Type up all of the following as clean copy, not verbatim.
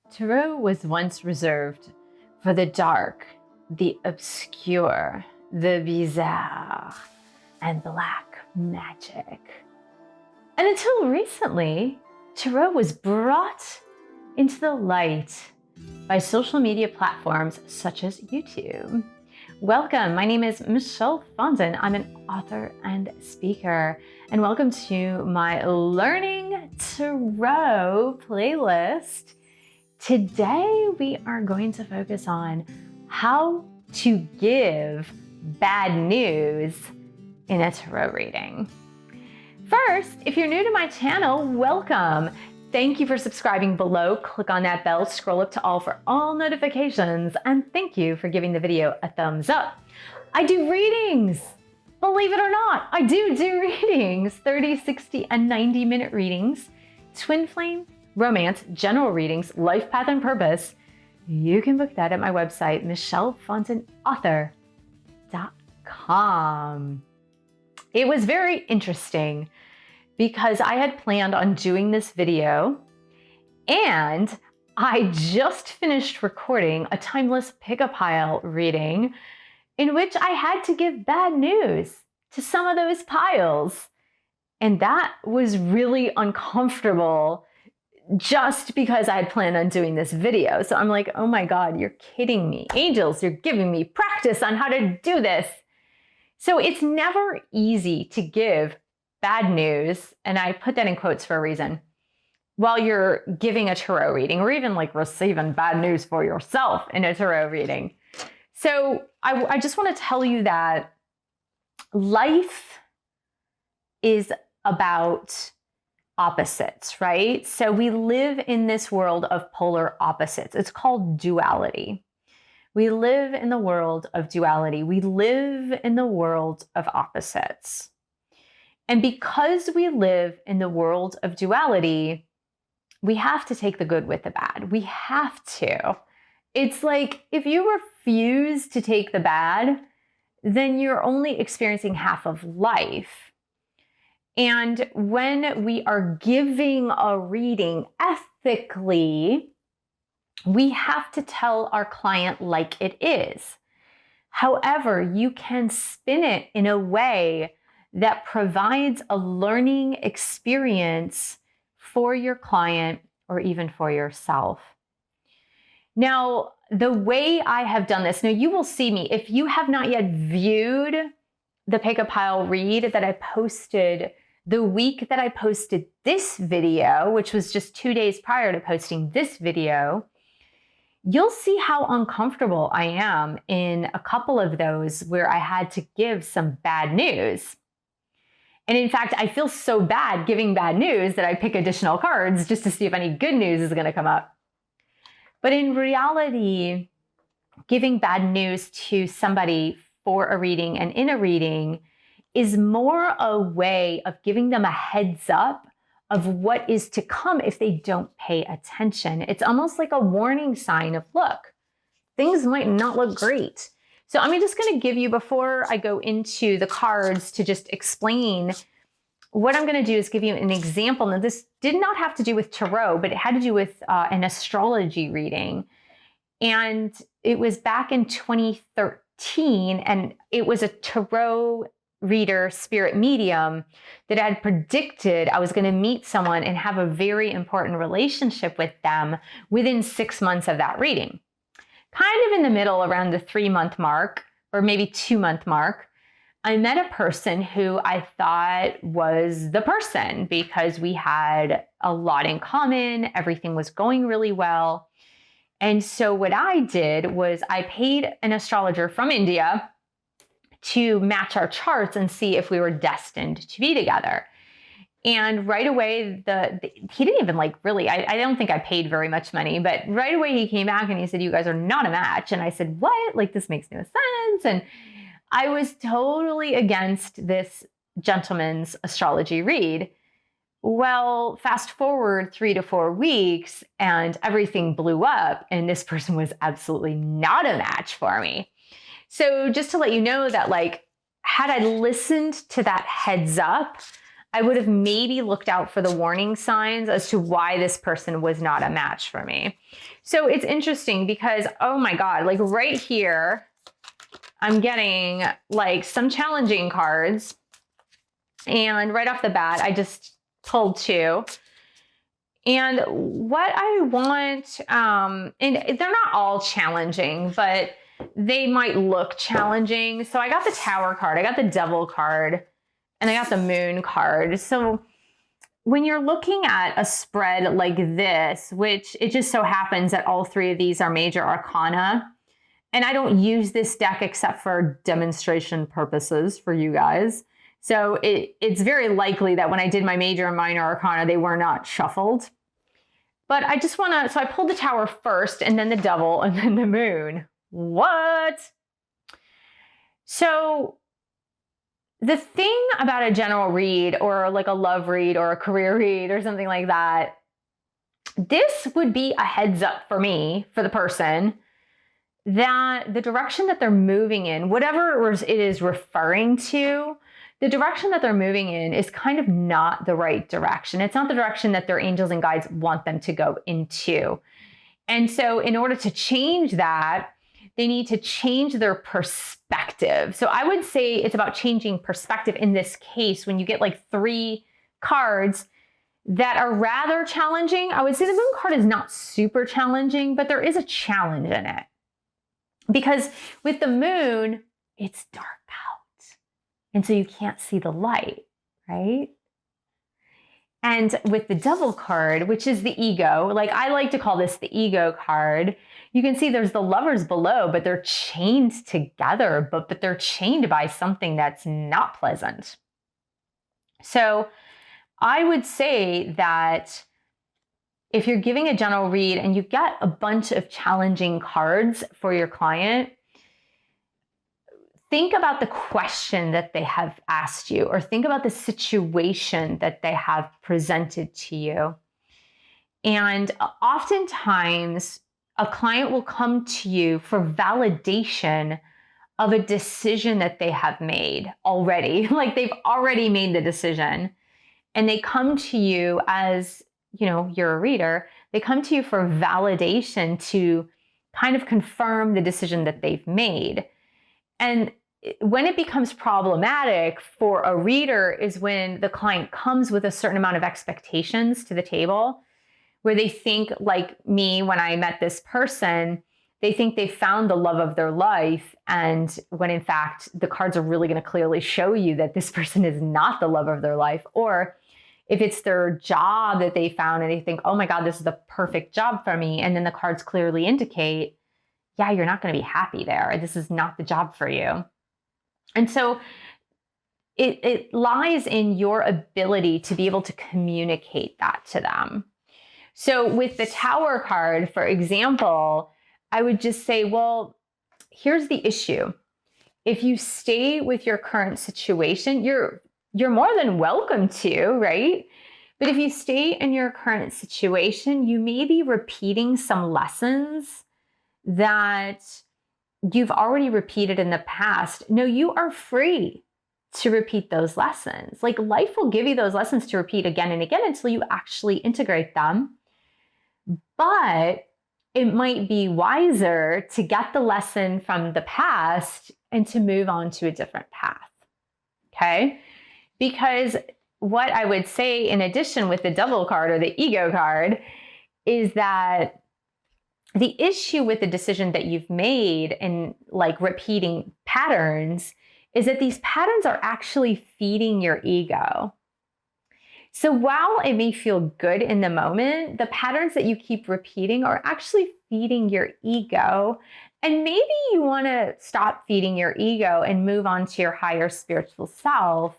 Tarot was once reserved for the dark, the obscure, the bizarre, and black magic. And until recently, Tarot was brought into the light by social media platforms such as YouTube. Welcome, my name is Michelle Fondin. I'm an author and speaker, and welcome to my Learning Tarot playlist. Today, we are going to focus on how to give bad news in a tarot reading. First, if you're new to my channel, welcome. Thank you for subscribing below. Click on that bell, scroll up to all for all notifications, and thank you for giving the video a thumbs up. I do readings. Believe it or not, I do readings, 30, 60, and 90-minute readings, twin flame, romance, general readings, life path and purpose. You can book that at my website, michellefondinauthor.com. It was very interesting because I had planned on doing this video and I just finished recording a timeless pick-a-pile reading in which I had to give bad news to some of those piles. And that was really uncomfortable just because I had planned on doing this video. So I'm like, oh my God, you're kidding me. Angels, you're giving me practice on how to do this. So it's never easy to give bad news, and I put that in quotes for a reason, while you're giving a tarot reading or even like receiving bad news for yourself in a tarot reading. So I just want to tell you that life is about opposites, right? So we live in this world of polar opposites. It's called duality. We live in the world of duality. We live in the world of opposites. And because we live in the world of duality, we have to take the good with the bad. We have to. It's like if you refuse to take the bad, then you're only experiencing half of life. And when we are giving a reading ethically, we have to tell our client like it is. However, you can spin it in a way that provides a learning experience for your client or even for yourself. Now, the way I have done this, now you will see me, if you have not yet viewed the pick-a-pile read that I posted the week that I posted this video, which was just 2 days prior to posting this video, you'll see how uncomfortable I am in a couple of those where I had to give some bad news. And in fact, I feel so bad giving bad news that I pick additional cards just to see if any good news is going to come up. But in reality, giving bad news to somebody for a reading and in a reading is more a way of giving them a heads up of what is to come if they don't pay attention. It's almost like a warning sign of, look, things might not look great. So I'm just going to give you, before I go into the cards, to just explain what I'm going to do is give you an example. Now, this did not have to do with tarot, but it had to do with an astrology reading. And it was back in 2013, and it was a tarot reader, spirit medium, that had predicted I was going to meet someone and have a very important relationship with them within 6 months of that reading. Kind of in the middle, around the 3-month mark, or maybe 2-month mark, I met a person who I thought was the person because we had a lot in common. Everything was going really well. And so what I did was I paid an astrologer from India to match our charts and see if we were destined to be together. And right away, he didn't even really, I don't think I paid very much money, but right away he came back and he said, you guys are not a match. And I said, what? This makes no sense. And I was totally against this gentleman's astrology read. Well, fast forward 3 to 4 weeks and everything blew up and this person was absolutely not a match for me. So just to let you know that had I listened to that heads up, I would have maybe looked out for the warning signs as to why this person was not a match for me. So it's interesting because, oh my God, like right here, I'm getting like some challenging cards. And right off the bat, I just pulled 2. And what I want, and they're not all challenging, but they might look challenging. So I got the Tower card, I got the Devil card, and I got the Moon card. So when you're looking at a spread like this, which it just so happens that all 3 of these are major arcana, and I don't use this deck except for demonstration purposes for you guys. So it's very likely that when I did my major and minor arcana, they were not shuffled. But I just want to, so I pulled the Tower first, and then the Devil, and then the Moon. What? So the thing about a general read or like a love read or a career read or something like that, this would be a heads up for me, for the person, that the direction that they're moving in, whatever it is referring to, the direction that they're moving in is kind of not the right direction. It's not the direction that their angels and guides want them to go into. And so in order to change that, they need to change their perspective. So I would say it's about changing perspective in this case when you get like 3 cards that are rather challenging. I would say the Moon card is not super challenging, but there is a challenge in it. Because with the Moon, it's dark out. And so you can't see the light, right? And with the Devil card, which is the ego, like I like to call this the ego card, you can see there's the lovers below, but they're chained together, but they're chained by something that's not pleasant. So I would say that if you're giving a general read and you get a bunch of challenging cards for your client, think about the question that they have asked you, or think about the situation that they have presented to you. And oftentimes, a client will come to you for validation of a decision that they have made already. Like they've already made the decision. And they come to you as, you're a reader, they come to you for validation to kind of confirm the decision that they've made. And when it becomes problematic for a reader is when the client comes with a certain amount of expectations to the table, where they think, like me, when I met this person, they think they found the love of their life. And when in fact, the cards are really going to clearly show you that this person is not the love of their life. Or if it's their job that they found and they think, oh my God, this is the perfect job for me. And then the cards clearly indicate, yeah, you're not going to be happy there. This is not the job for you. And so it lies in your ability to be able to communicate that to them. So with the Tower card, for example, I would just say, well, here's the issue. If you stay with your current situation, you're more than welcome to, right? But if you stay in your current situation, you may be repeating some lessons that you've already repeated in the past. No, you are free to repeat those lessons. Like life will give you those lessons to repeat again and again until you actually integrate them. But it might be wiser to get the lesson from the past and to move on to a different path. Okay? Because what I would say in addition with the Devil card or the ego card is that the issue with the decision that you've made and like repeating patterns is that these patterns are actually feeding your ego. So while it may feel good in the moment, the patterns that you keep repeating are actually feeding your ego. And maybe you want to stop feeding your ego and move on to your higher spiritual self.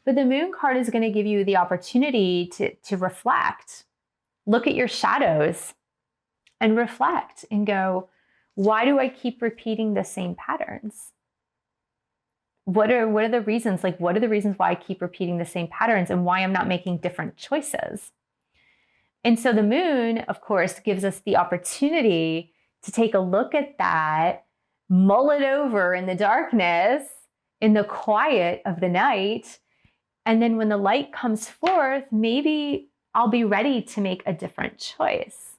But the Moon card is going to give you the opportunity to reflect. Look at your shadows and reflect and go, why do I keep repeating the same patterns? What are the reasons? Like, what are the reasons why I keep repeating the same patterns and why I'm not making different choices? And so the Moon, of course, gives us the opportunity to take a look at that, mull it over in the darkness, in the quiet of the night, And then when the light comes forth, maybe I'll be ready to make a different choice.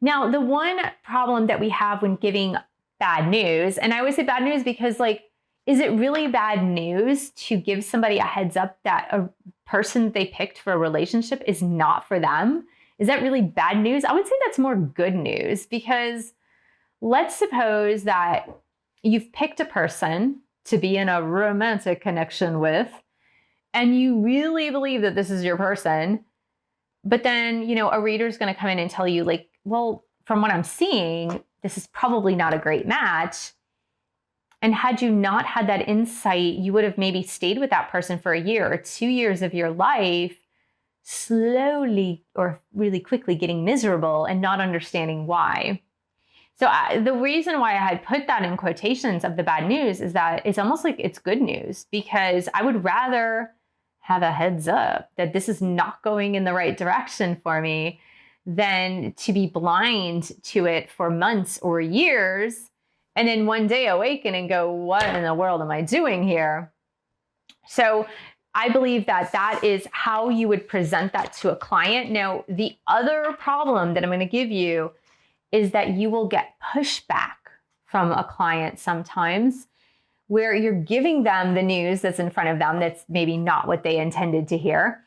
Now, the one problem that we have when giving bad news, and I always say bad news because, like, is it really bad news to give somebody a heads up that a person they picked for a relationship is not for them? Is that really bad news? I would say that's more good news, because let's suppose that you've picked a person to be in a romantic connection with, and you really believe that this is your person, but then, you know, a reader's going to come in and tell you, like, well, from what I'm seeing, this is probably not a great match. And had you not had that insight, you would have maybe stayed with that person for a year or 2 years of your life, slowly or really quickly getting miserable and not understanding why. So the reason why I had put that in quotations of the bad news is that it's almost like it's good news, because I would rather have a heads up that this is not going in the right direction for me than to be blind to it for months or years, and then one day awaken and go, what in the world am I doing here? So I believe that that is how you would present that to a client. Now, the other problem that I'm going to give you is that you will get pushback from a client sometimes, where you're giving them the news that's in front of them that's maybe not what they intended to hear.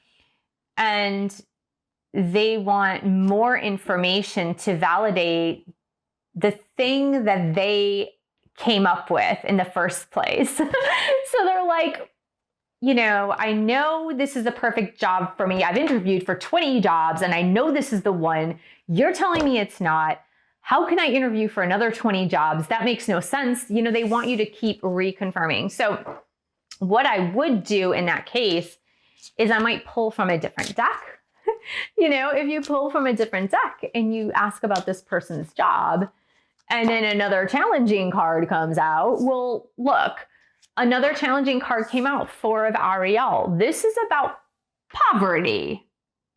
And they want more information to validate the thing that they came up with in the first place. So they're like, you know, I know this is the perfect job for me. I've interviewed for 20 jobs and I know this is the one. You're telling me it's not. How can I interview for another 20 jobs? That makes no sense. You know, they want you to keep reconfirming. So what I would do in that case is I might pull from a different deck. You know, if you pull from a different deck and you ask about this person's job, and then another challenging card comes out, well, look, another challenging card came out, 4 of Ariel. This is about poverty,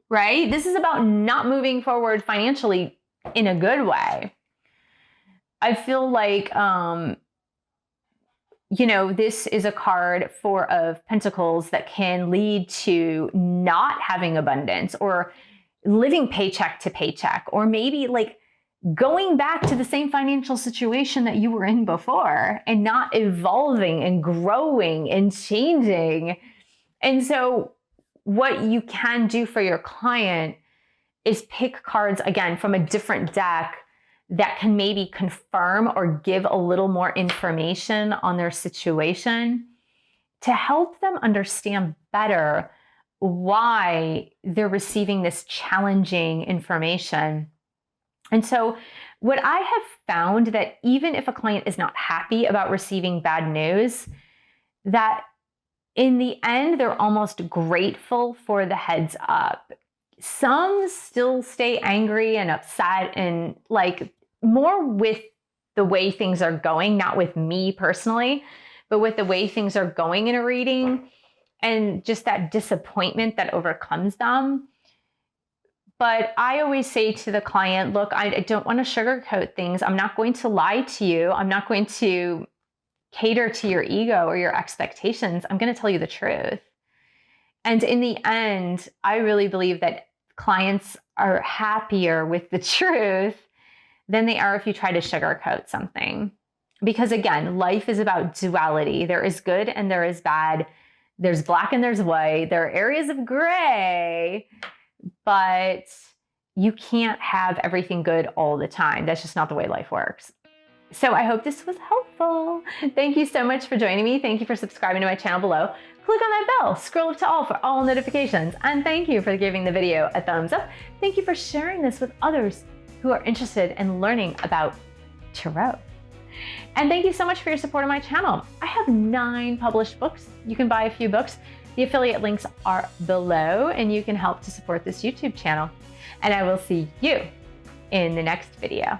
right? This is about not moving forward financially in a good way. I feel like, you know, this is a card, 4 of Pentacles, that can lead to not having abundance or living paycheck to paycheck, or maybe like going back to the same financial situation that you were in before and not evolving and growing and changing. And so what you can do for your client is pick cards, again, from a different deck that can maybe confirm or give a little more information on their situation to help them understand better why they're receiving this challenging information. And so what I have found, that even if a client is not happy about receiving bad news, that in the end, they're almost grateful for the heads up. Some still stay angry and upset and like more with the way things are going, not with me personally, but with the way things are going in a reading and just that disappointment that overcomes them. But I always say to the client, look, I don't want to sugarcoat things. I'm not going to lie to you. I'm not going to cater to your ego or your expectations. I'm going to tell you the truth. And in the end, I really believe that clients are happier with the truth than they are if you try to sugarcoat something. Because again, life is about duality. There is good and there is bad. There's black and there's white. There are areas of gray, but you can't have everything good all the time. That's just not the way life works. So I hope this was helpful. Thank you so much for joining me. Thank you for subscribing to my channel below. Click on that bell, scroll up to all for all notifications, and thank you for giving the video a thumbs up. Thank you for sharing this with others who are interested in learning about tarot. And thank you so much for your support of my channel. I have 9 published books. You can buy a few books. The affiliate links are below, and you can help to support this YouTube channel. And I will see you in the next video.